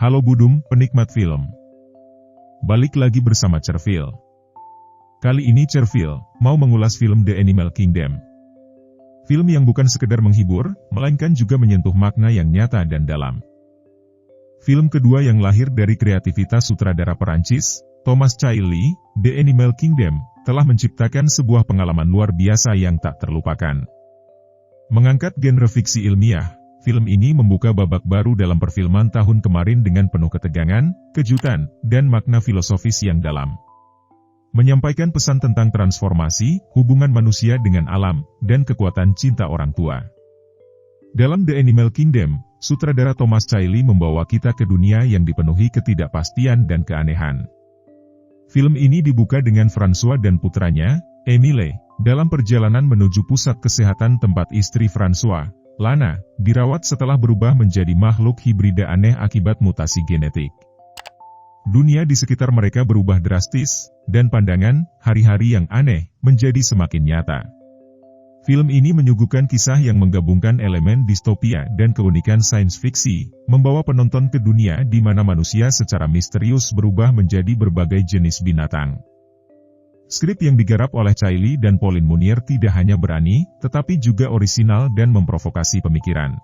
Halo Budum, penikmat film. Balik lagi bersama Cerfil. Kali ini Cerfil mau mengulas film The Animal Kingdom. Film yang bukan sekedar menghibur, melainkan juga menyentuh makna yang nyata dan dalam. Film kedua yang lahir dari kreativitas sutradara Perancis, Thomas Cailly, The Animal Kingdom, telah menciptakan sebuah pengalaman luar biasa yang tak terlupakan. Mengangkat genre fiksi ilmiah, film ini membuka babak baru dalam perfilman tahun kemarin dengan penuh ketegangan, kejutan, dan makna filosofis yang dalam. Menyampaikan pesan tentang transformasi, hubungan manusia dengan alam, dan kekuatan cinta orang tua. Dalam The Animal Kingdom, sutradara Thomas Cailly membawa kita ke dunia yang dipenuhi ketidakpastian dan keanehan. Film ini dibuka dengan François dan putranya, Emile, dalam perjalanan menuju pusat kesehatan tempat istri François, Lana, dirawat setelah berubah menjadi makhluk hibrida aneh akibat mutasi genetik. Dunia di sekitar mereka berubah drastis, dan pandangan hari-hari yang aneh menjadi semakin nyata. Film ini menyuguhkan kisah yang menggabungkan elemen distopia dan keunikan sains fiksi, membawa penonton ke dunia di mana manusia secara misterius berubah menjadi berbagai jenis binatang. Skrip yang digarap oleh Cailly dan Pauline Munir tidak hanya berani, tetapi juga orisinal dan memprovokasi pemikiran.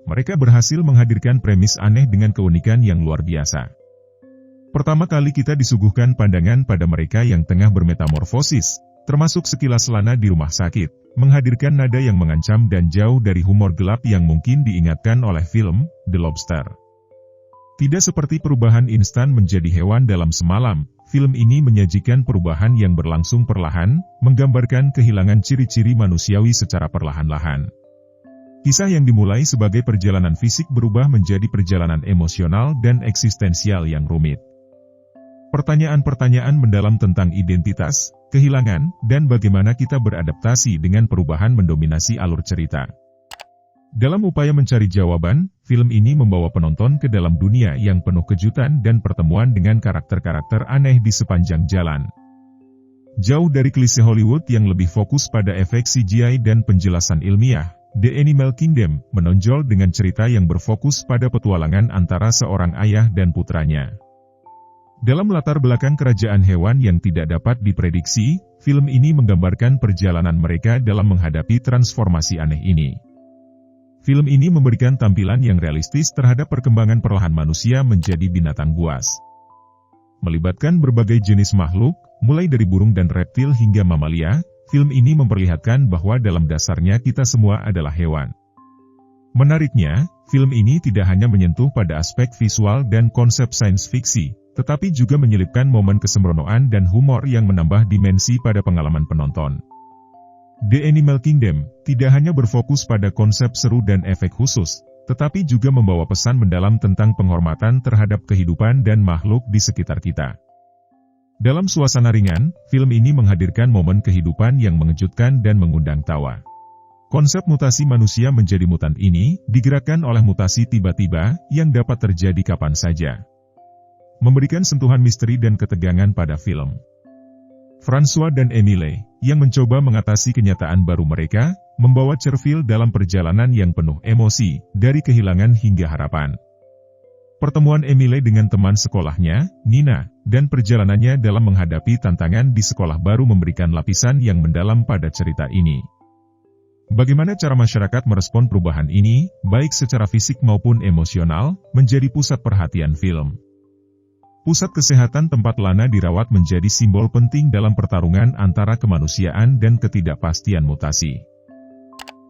Mereka berhasil menghadirkan premis aneh dengan keunikan yang luar biasa. Pertama kali kita disuguhkan pandangan pada mereka yang tengah bermetamorfosis, termasuk sekilas Lana di rumah sakit, menghadirkan nada yang mengancam dan jauh dari humor gelap yang mungkin diingatkan oleh film The Lobster. Tidak seperti perubahan instan menjadi hewan dalam semalam, film ini menyajikan perubahan yang berlangsung perlahan, menggambarkan kehilangan ciri-ciri manusiawi secara perlahan-lahan. Kisah yang dimulai sebagai perjalanan fisik berubah menjadi perjalanan emosional dan eksistensial yang rumit. Pertanyaan-pertanyaan mendalam tentang identitas, kehilangan, dan bagaimana kita beradaptasi dengan perubahan mendominasi alur cerita. Dalam upaya mencari jawaban, film ini membawa penonton ke dalam dunia yang penuh kejutan dan pertemuan dengan karakter-karakter aneh di sepanjang jalan. Jauh dari klise Hollywood yang lebih fokus pada efek CGI dan penjelasan ilmiah, The Animal Kingdom menonjol dengan cerita yang berfokus pada petualangan antara seorang ayah dan putranya. Dalam latar belakang kerajaan hewan yang tidak dapat diprediksi, film ini menggambarkan perjalanan mereka dalam menghadapi transformasi aneh ini. Film ini memberikan tampilan yang realistis terhadap perkembangan perlahan manusia menjadi binatang buas. Melibatkan berbagai jenis makhluk, mulai dari burung dan reptil hingga mamalia, film ini memperlihatkan bahwa dalam dasarnya kita semua adalah hewan. Menariknya, film ini tidak hanya menyentuh pada aspek visual dan konsep sains fiksi, tetapi juga menyelipkan momen kesembronoan dan humor yang menambah dimensi pada pengalaman penonton. The Animal Kingdom tidak hanya berfokus pada konsep seru dan efek khusus, tetapi juga membawa pesan mendalam tentang penghormatan terhadap kehidupan dan makhluk di sekitar kita. Dalam suasana ringan, film ini menghadirkan momen kehidupan yang mengejutkan dan mengundang tawa. Konsep mutasi manusia menjadi mutant ini digerakkan oleh mutasi tiba-tiba yang dapat terjadi kapan saja, memberikan sentuhan misteri dan ketegangan pada film. François dan Emile, yang mencoba mengatasi kenyataan baru mereka, membawa Cerfil dalam perjalanan yang penuh emosi, dari kehilangan hingga harapan. Pertemuan Emile dengan teman sekolahnya, Nina, dan perjalanannya dalam menghadapi tantangan di sekolah baru memberikan lapisan yang mendalam pada cerita ini. Bagaimana cara masyarakat merespon perubahan ini, baik secara fisik maupun emosional, menjadi pusat perhatian film. Pusat kesehatan tempat Lana dirawat menjadi simbol penting dalam pertarungan antara kemanusiaan dan ketidakpastian mutasi.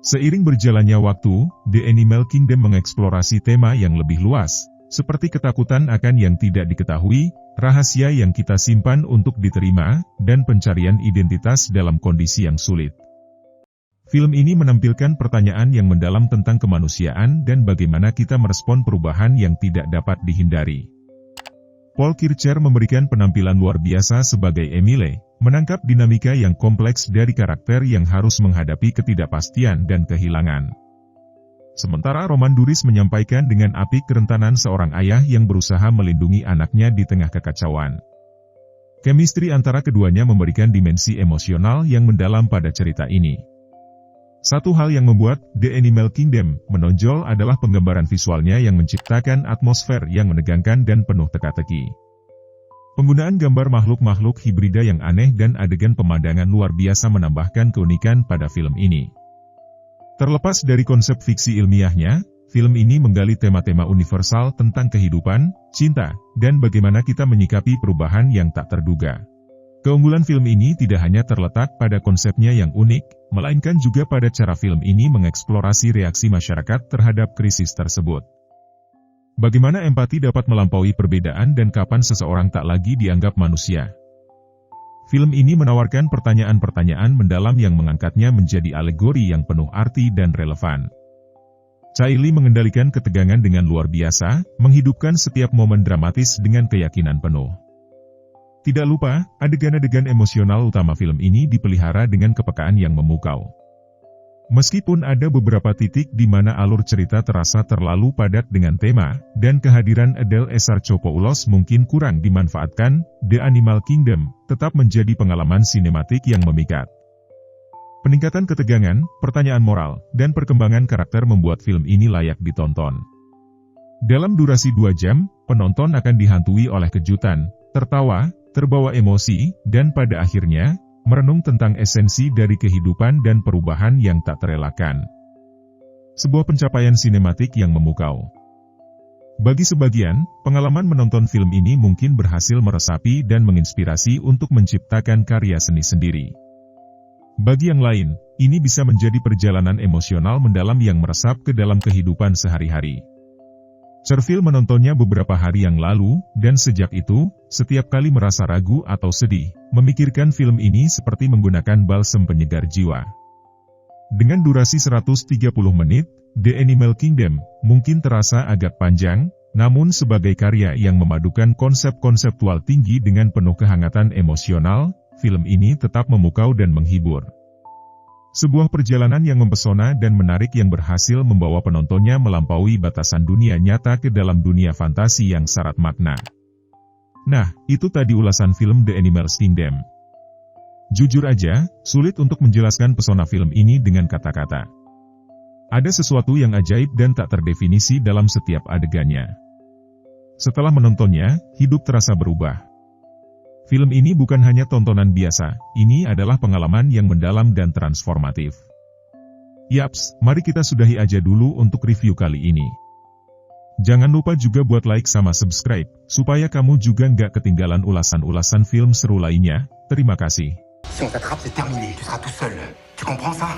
Seiring berjalannya waktu, The Animal Kingdom mengeksplorasi tema yang lebih luas, seperti ketakutan akan yang tidak diketahui, rahasia yang kita simpan untuk diterima, dan pencarian identitas dalam kondisi yang sulit. Film ini menampilkan pertanyaan yang mendalam tentang kemanusiaan dan bagaimana kita merespon perubahan yang tidak dapat dihindari. Paul Kircher memberikan penampilan luar biasa sebagai Emile, menangkap dinamika yang kompleks dari karakter yang harus menghadapi ketidakpastian dan kehilangan. Sementara Roman Duris menyampaikan dengan apik kerentanan seorang ayah yang berusaha melindungi anaknya di tengah kekacauan. Chemistry antara keduanya memberikan dimensi emosional yang mendalam pada cerita ini. Satu hal yang membuat The Animal Kingdom menonjol adalah penggambaran visualnya yang menciptakan atmosfer yang menegangkan dan penuh teka-teki. Penggunaan gambar makhluk-makhluk hibrida yang aneh dan adegan pemandangan luar biasa menambahkan keunikan pada film ini. Terlepas dari konsep fiksi ilmiahnya, film ini menggali tema-tema universal tentang kehidupan, cinta, dan bagaimana kita menyikapi perubahan yang tak terduga. Keunggulan film ini tidak hanya terletak pada konsepnya yang unik, melainkan juga pada cara film ini mengeksplorasi reaksi masyarakat terhadap krisis tersebut. Bagaimana empati dapat melampaui perbedaan dan kapan seseorang tak lagi dianggap manusia. Film ini menawarkan pertanyaan-pertanyaan mendalam yang mengangkatnya menjadi alegori yang penuh arti dan relevan. Cha Ili mengendalikan ketegangan dengan luar biasa, menghidupkan setiap momen dramatis dengan keyakinan penuh. Tidak lupa, adegan-adegan emosional utama film ini dipelihara dengan kepekaan yang memukau. Meskipun ada beberapa titik di mana alur cerita terasa terlalu padat dengan tema, dan kehadiran Adele Esarchopoulos mungkin kurang dimanfaatkan, The Animal Kingdom tetap menjadi pengalaman sinematik yang memikat. Peningkatan ketegangan, pertanyaan moral, dan perkembangan karakter membuat film ini layak ditonton. Dalam durasi 2 jam, penonton akan dihantui oleh kejutan, tertawa, terbawa emosi, dan pada akhirnya, merenung tentang esensi dari kehidupan dan perubahan yang tak terelakkan. Sebuah pencapaian sinematik yang memukau. Bagi sebagian, pengalaman menonton film ini mungkin berhasil meresapi dan menginspirasi untuk menciptakan karya seni sendiri. Bagi yang lain, ini bisa menjadi perjalanan emosional mendalam yang meresap ke dalam kehidupan sehari-hari. Cherfield menontonnya beberapa hari yang lalu, dan sejak itu, setiap kali merasa ragu atau sedih, memikirkan film ini seperti menggunakan balsem penyegar jiwa. Dengan durasi 130 menit, The Animal Kingdom mungkin terasa agak panjang, namun sebagai karya yang memadukan konsep konseptual tinggi dengan penuh kehangatan emosional, film ini tetap memukau dan menghibur. Sebuah perjalanan yang mempesona dan menarik yang berhasil membawa penontonnya melampaui batasan dunia nyata ke dalam dunia fantasi yang syarat makna. Nah, itu tadi ulasan film The Animal Kingdom. Jujur aja, sulit untuk menjelaskan pesona film ini dengan kata-kata. Ada sesuatu yang ajaib dan tak terdefinisi dalam setiap adegannya. Setelah menontonnya, hidup terasa berubah. Film ini bukan hanya tontonan biasa, ini adalah pengalaman yang mendalam dan transformatif. Yaps, mari kita sudahi aja dulu untuk review kali ini. Jangan lupa juga buat like sama subscribe, supaya kamu juga nggak ketinggalan ulasan-ulasan film seru lainnya. Terima kasih. Si on t'attrape, c'est terminé, tu seras tout seul. Tu comprends ça?